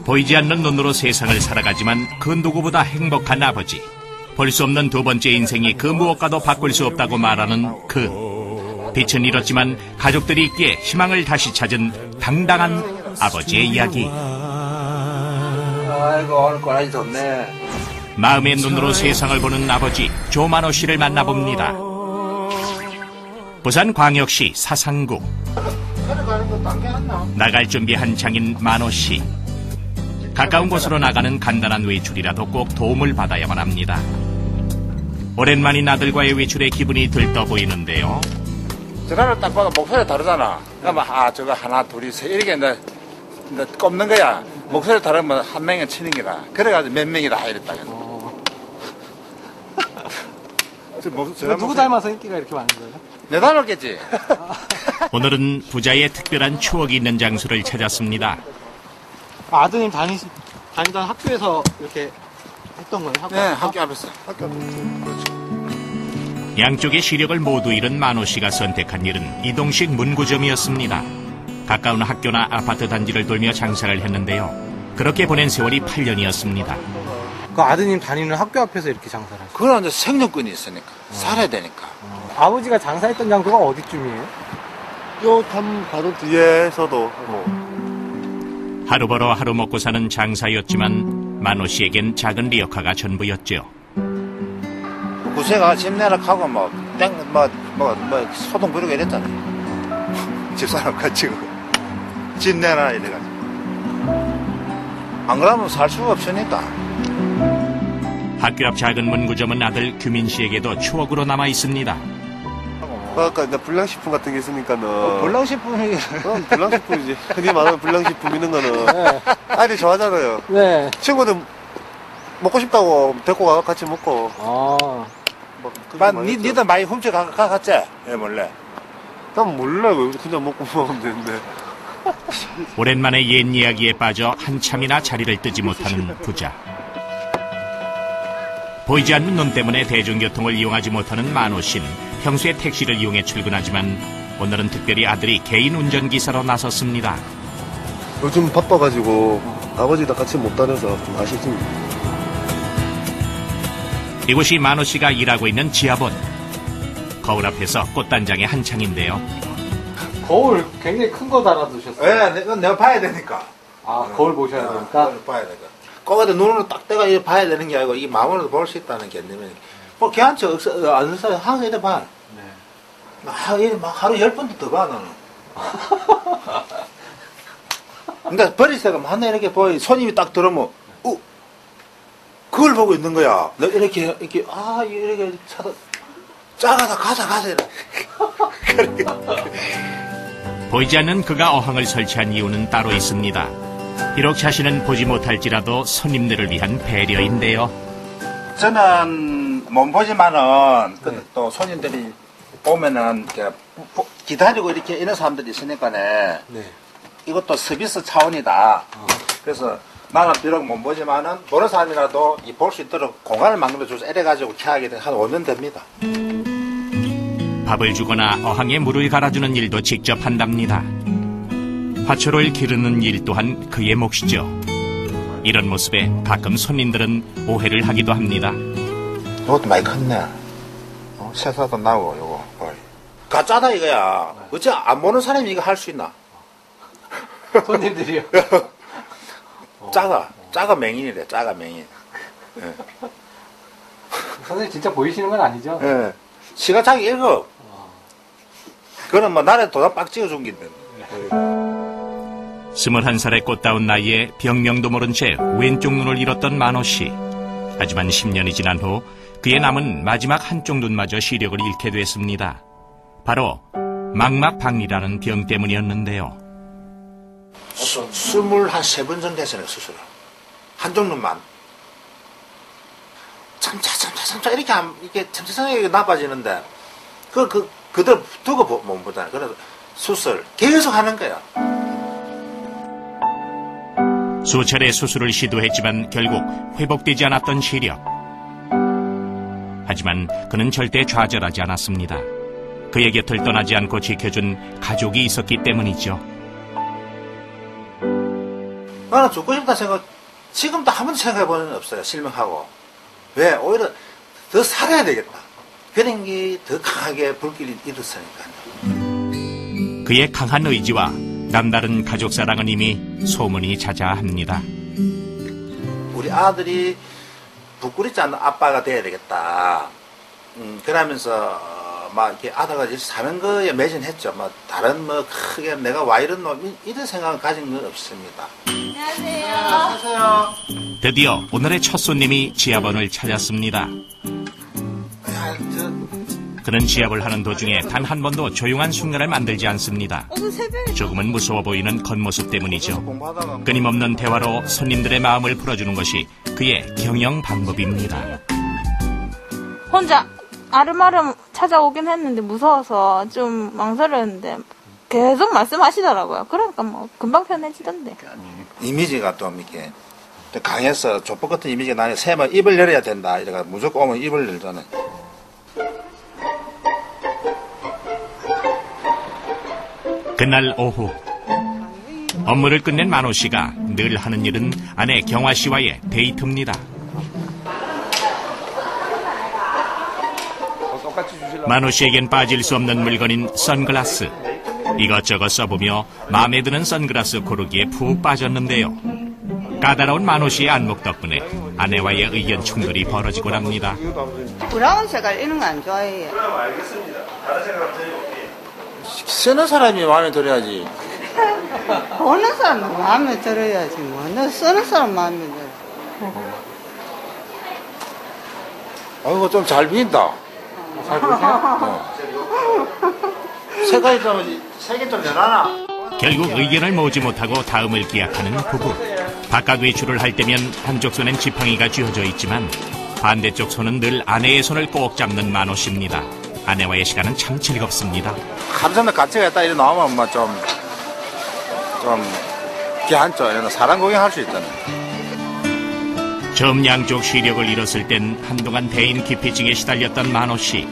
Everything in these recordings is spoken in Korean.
보이지 않는 눈으로 세상을 살아가지만 그 누구보다 행복한 아버지. 볼 수 없는 두 번째 인생이 그 무엇과도 바꿀 수 없다고 말하는 그. 빛은 잃었지만 가족들이 있기에 희망을 다시 찾은 당당한 아버지의 이야기. 아이고, 오늘 꼬라지 좋네. 마음의 눈으로 세상을 보는 아버지 조만호 씨를 만나봅니다. 부산광역시 사상구. 나갈 준비 한창인 만호 씨. 가까운 곳으로 나가는 간단한 외출이라도 꼭 도움을 받아야만 합니다. 오랜만인 아들과의 외출에 기분이 들떠 보이는데요. 저라를 딱 봐도 목소리 다르잖아. 그러면 저거 하나 둘이 세 이렇게 이제 꼽는 거야. 목소리 다르면 한 명은 치는 거라. 그래가지고 몇 명이다 이랬다. 누구 닮아서 인기가 이렇게 많은 거예요? 내 닮았겠지. 오늘은 부자의 특별한 추억이 있는 장소를 찾았습니다. 아드님 다니던 학교에서 이렇게 했던 거예요? 네, 학교 앞에서. 양쪽의 시력을 모두 잃은 만호 씨가 선택한 일은 이동식 문구점이었습니다. 가까운 학교나 아파트 단지를 돌며 장사를 했는데요. 그렇게 보낸 세월이 8년이었습니다. 그 아드님 다니는 학교 앞에서 이렇게 장사를 하셨어요? 그건 이제 생존권이 있으니까. 살아야 되니까. 아버지가 장사했던 장소가 어디쯤이에요? 요 바로 뒤에서도 하고. 하루 벌어 하루 먹고 사는 장사였지만 만호 씨에겐 작은 리어카가 전부였죠. 구세가 집 내라 하고 소동 부르고 이랬잖아. 집사람 같이 집 내라 이래가지고. 안 그러면 살 수가 없으니까. 학교 앞 작은 문구점은 아들 규민 씨에게도 추억으로 남아 있습니다. 아까 불량식품 같은 게 있으니까는. 불량식품이. 그럼 불량식품이지. 흔히 말하는 불량식품 있는 거는. 네. 아이들이 좋아하잖아요. 네. 친구들 먹고 싶다고 데리고 가서 같이 먹고. 니들 많이 훔쳐갔지? 예, 몰래. 난 몰라요. 그냥 먹고 먹으면 되는데. 오랜만에 옛 이야기에 빠져 한참이나 자리를 뜨지 못하는 부자. 보이지 않는 눈 때문에 대중교통을 이용하지 못하는 만호 씨는 평소에 택시를 이용해 출근하지만 오늘은 특별히 아들이 개인 운전기사로 나섰습니다. 요즘 바빠가지고 아버지랑 같이 못 다녀서 좀 아쉽습니다. 이곳이 만호 씨가 일하고 있는 지하본. 거울 앞에서 꽃단장의 한창인데요. 거울 굉장히 큰 거 달아두셨어요? 네, 이건 내가 봐야 되니까. 거울 보셔야 되니까? 거울 봐야 되니까. 거기다 눈으로 딱 떼가 봐야 되는 게 아니고 이 마음으로도 볼 수 있다는 게 있는데 뭐 걔한테 안 써요. 항상 이래 봐. 네. 하루 10번도 더 봐 나는. 그러니까 버리세가 하나 이렇게 보이 손님이 딱 들어오면 그걸 보고 있는 거야. 너 이렇게 이렇게 차다 작아서 가자 이래. 보이지 않는 그가 어항을 설치한 이유는 따로 있습니다. 비록 자신은 보지 못할지라도 손님들을 위한 배려인데요. 저는 못 보지만은 또 손님들이 보면은 기다리고 이렇게 이런 사람들이 있으니까네. 네. 이것도 서비스 차원이다. 그래서 나는 비록 못 보지만은 보는 사람이라도 볼 수 있도록 공간을 만들어줘서 이래가지고 케어하게 한 5년 됩니다. 밥을 주거나 어항에 물을 갈아주는 일도 직접 한답니다. 화초를 기르는 일 또한 그의 몫이죠. 이런 모습에 가끔 손님들은 오해를 하기도 합니다. 이것도 많이 컸네. 새사도 나오고 요거 가짜다 이거야. 어째 안 보는 사람이 이거 할 수 있나? 손님들이요? 작아 맹인이래. 작아 맹인. 네. 선생님 진짜 보이시는 건 아니죠? 네. 시가 자기 읽어. 그거는 뭐 나를 도장 빡 찍어준 긴데. 21살의 꽃다운 나이에 병명도 모른 채 왼쪽 눈을 잃었던 만호 씨. 하지만 10년이 지난 후 그의 남은 마지막 한쪽 눈마저 시력을 잃게 됐습니다. 바로 망막박리라는 병 때문이었는데요. 23번 정도 했어요, 수술을. 한쪽 눈만. 참차 이렇게 참차하게 나빠지는데 그대로 두고 못 보잖아요. 그래서 수술 계속 하는 거야. 수차례 수술을 시도했지만 결국 회복되지 않았던 시력. 하지만 그는 절대 좌절하지 않았습니다. 그의 곁을 떠나지 않고 지켜준 가족이 있었기 때문이죠. 나는 죽고 싶다 생각, 지금도 한 번도 생각해 본 적 없어요. 실명하고. 왜? 오히려 더 살아야 되겠다. 그런 게 더 강하게 불길이 일었으니까요. 그의 강한 의지와 남다른 가족 사랑은 이미 소문이 자자합니다. 우리 아들이 부끄럽지 않는 아빠가 돼야 되겠다. 그러면서 막 이렇게 아들과 이렇게 사는 거에 매진했죠. 뭐 다른 뭐 크게 내가 와 이런 놈 이런 생각을 가진 건 없습니다. 안녕하세요. 드디어 오늘의 첫 손님이 지아번을 찾았습니다. 그는 지압을 하는 도중에 단 한 번도 조용한 순간을 만들지 않습니다. 조금은 무서워 보이는 겉모습 때문이죠. 끊임없는 대화로 손님들의 마음을 풀어주는 것이 그의 경영 방법입니다. 혼자 아름아름 찾아오긴 했는데 무서워서 좀 망설였는데 계속 말씀하시더라고요. 그러니까 뭐 금방 편해지던데. 이미지가 좀 이렇게 강해서 족보 같은 이미지가 나니 새면 입을 열어야 된다. 이래가 무조건 오면 입을 열잖아요. 그날 오후 업무를 끝낸 만호 씨가 늘 하는 일은 아내 경화 씨와의 데이트입니다. 만호 씨에겐 빠질 수 없는 물건인 선글라스. 이것저것 써보며 마음에 드는 선글라스 고르기에 푹 빠졌는데요. 까다로운 만호 씨의 안목 덕분에 아내와의 의견 충돌이 벌어지곤 합니다. 브라운 색깔 이런 거 안 좋아해요. 알겠습니다. 다른 생각 전혀 없게. 쓰는 사람이 마음에 들어야지. 보는 사람 마음에 들어야지 뭐. 너 쓰는 사람 마음에 들어. 이거 좀 잘 보인다. 잘 보세요? 색깔이 좀, 색이 좀 연하나? 결국 의견을 모으지 못하고 다음을 기약하는 부부. 바깥 외출을 할 때면 한쪽 손엔 지팡이가 쥐어져 있지만 반대쪽 손은 늘 아내의 손을 꼭 잡는 만호 씨입니다. 아내와의 시간은 참 즐겁습니다. 하루 종일 같이 갔다 이래 나오면 뭐 좀 귀한죠. 이런 사람 구경할 수 있잖아요. 점 양쪽 시력을 잃었을 땐 한동안 대인 기피증에 시달렸던 만호 씨.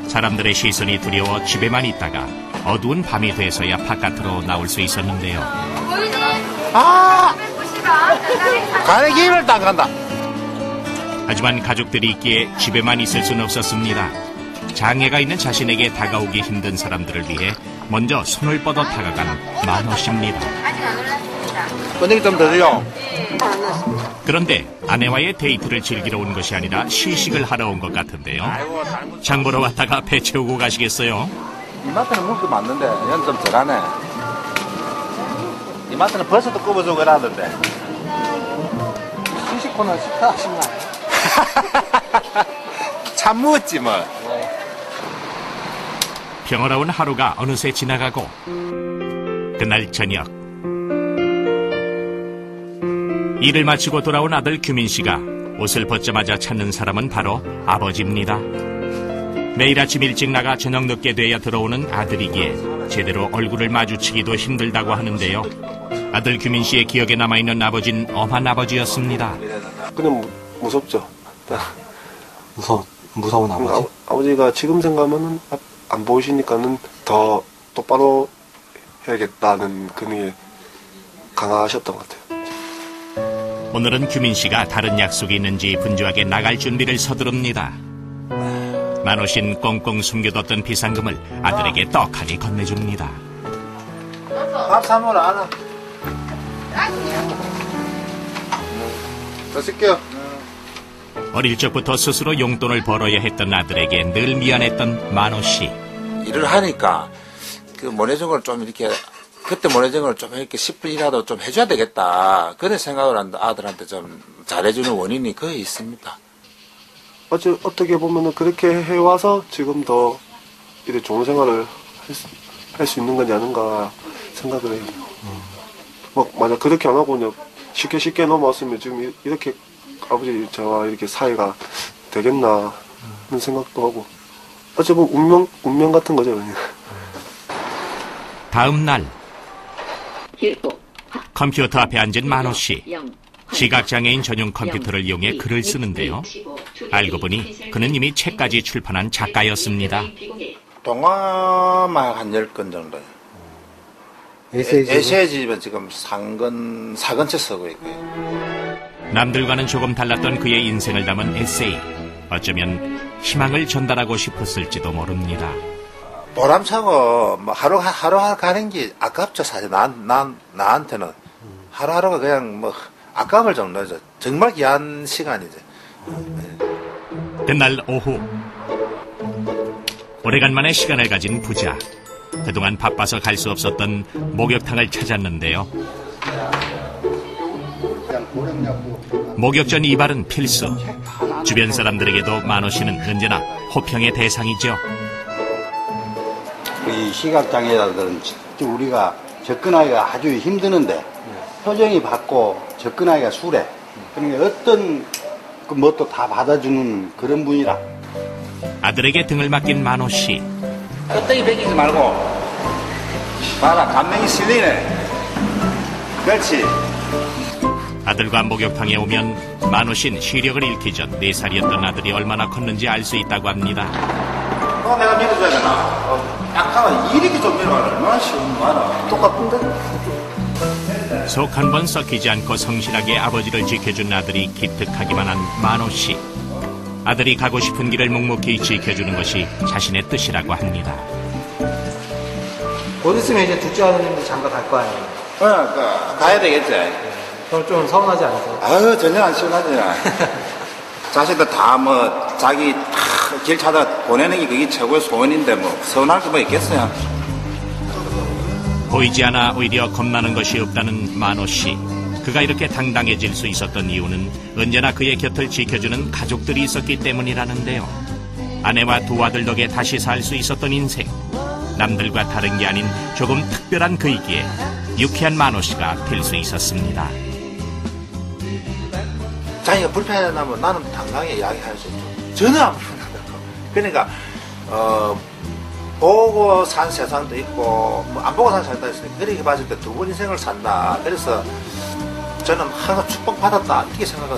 사람들의 시선이 두려워 집에만 있다가 어두운 밤이 돼서야 바깥으로 나올 수 있었는데요. 가는 길을 딱 간다. 하지만 가족들이 있기에 집에만 있을 수는 없었습니다. 장애가 있는 자신에게 다가오기 힘든 사람들을 위해 먼저 손을 뻗어 다가간 만호 씨입니다. 분위기 좀 더요. 그런데 아내와의 데이트를 즐기러 온 것이 아니라 시식을 하러 온 것 같은데요. 장 보러 왔다가 배 채우고 가시겠어요? 이마트는 물도 많는데 얘는 좀 덜하네. 이마트는 벌써도 굽어주고 이러던데. 시식코너 식사 하신 거 아니에요? 참 무었지 뭐. 평화로운 하루가 어느새 지나가고 그날 저녁 일을 마치고 돌아온 아들 규민 씨가 옷을 벗자마자 찾는 사람은 바로 아버지입니다. 매일 아침 일찍 나가 저녁 늦게 돼야 들어오는 아들이기에 제대로 얼굴을 마주치기도 힘들다고 하는데요. 아들 규민 씨의 기억에 남아있는 아버지는 엄한 아버지였습니다. 그냥 무섭죠. 무서운 아버지? 아버지가 지금 생각하면은 안 보이시니까는 더 똑바로 해야겠다는 그게 강하셨던 것 같아요. 오늘은 규민 씨가 다른 약속이 있는지 분주하게 나갈 준비를 서두릅니다. 만호 씨는 꽁꽁 숨겨뒀던 비상금을 아들에게 떡하니 건네줍니다. 밥 사먹으러 안 와. 더 쓸게요. 어릴 적부터 스스로 용돈을 벌어야 했던 아들에게 늘 미안했던 만호 씨. 일을 하니까 그 보내준 걸 좀 이렇게 그때 보내준 걸 좀 이렇게 10분이라도 좀 해줘야 되겠다. 그런 생각을 한다. 아들한테 좀 잘해주는 원인이 거의 있습니다. 어떻게 보면은 그렇게 해와서 지금 더 이렇게 좋은 생활을 할 수 있는 거지 않은가 생각을 해요. 만약 그렇게 안 하고 그냥 쉽게 넘어왔으면 지금 이렇게 아버지 저와 이렇게 사이가 되겠나 하는 생각도 하고 어찌 보면 운명 같은 거죠 그냥. 다음 날 컴퓨터 앞에 앉은 만호 씨. 시각장애인 전용 컴퓨터를 이용해 글을 쓰는데요. 알고 보니 그는 이미 책까지 출판한 작가였습니다. 동화만 한 10권 정도요. 에세이 집은 지금 사근채 쓰고 있고요. 남들과는 조금 달랐던 그의 인생을 담은 에세이. 어쩌면 희망을 전달하고 싶었을지도 모릅니다. 보람차고 뭐 하루하루 가는 게 아깝죠. 사실 나한테는 하루하루가 그냥 뭐 아까울 정도죠. 정말 귀한 시간이죠. 그날 오후 오래간만에 시간을 가진 부자. 그동안 바빠서 갈 수 없었던 목욕탕을 찾았는데요. 목욕 전 이발은 필수. 주변 사람들에게도 만호 씨는 언제나 호평의 대상이죠. 이 시각장애자들은 우리가 접근하기가 아주 힘드는데 표정이 밝고 접근하기가 수래. 그러니까 어떤 뭣도 다 받아주는 그런 분이라. 아들에게 등을 맡긴 만호 씨. 껍데기 벗기지 말고 봐라, 감명이 실리네. 그렇지. 아들과 목욕탕에 오면 만호 씨는 시력을 잃기 전 4살이었던 아들이 얼마나 컸는지 알 수 있다고 합니다. 내가 믿어줘야 되나? 약간 이렇게 좀 밀어봐라. 얼마나 쉬운 거야. 똑같은데? 속 한 번 썩히지 않고 성실하게 아버지를 지켜준 아들이 기특하기만 한 만호 씨. 아들이 가고 싶은 길을 묵묵히 지켜주는 것이 자신의 뜻이라고 합니다. 곧 있으면 이제 둘째 아드님도 장가 갈 거 아니에요. 가야 되겠지. 그럼 좀 서운하지 않으세요? 아유, 전혀 안 시원하지. 자식들 다 뭐, 자기 길 찾아 보내는 게 그게 최고의 소원인데 뭐, 서운할 게 뭐 있겠어요. 보이지 않아 오히려 겁나는 것이 없다는 만호 씨. 그가 이렇게 당당해질 수 있었던 이유는 언제나 그의 곁을 지켜주는 가족들이 있었기 때문이라는데요. 아내와 두 아들 덕에 다시 살 수 있었던 인생. 남들과 다른 게 아닌 조금 특별한 그이기에 유쾌한 만호 씨가 될 수 있었습니다. 자기가 불편하면 나는 당당하게 이야기할 수 있죠. 전혀 안 불편하다고. 그러니까 보고 산 세상도 있고 뭐 안 보고 산 세상도 있으니까 그렇게 봤을 때 두 번 인생을 산다. 그래서 저는 항상 축복받았다 이렇게 생각을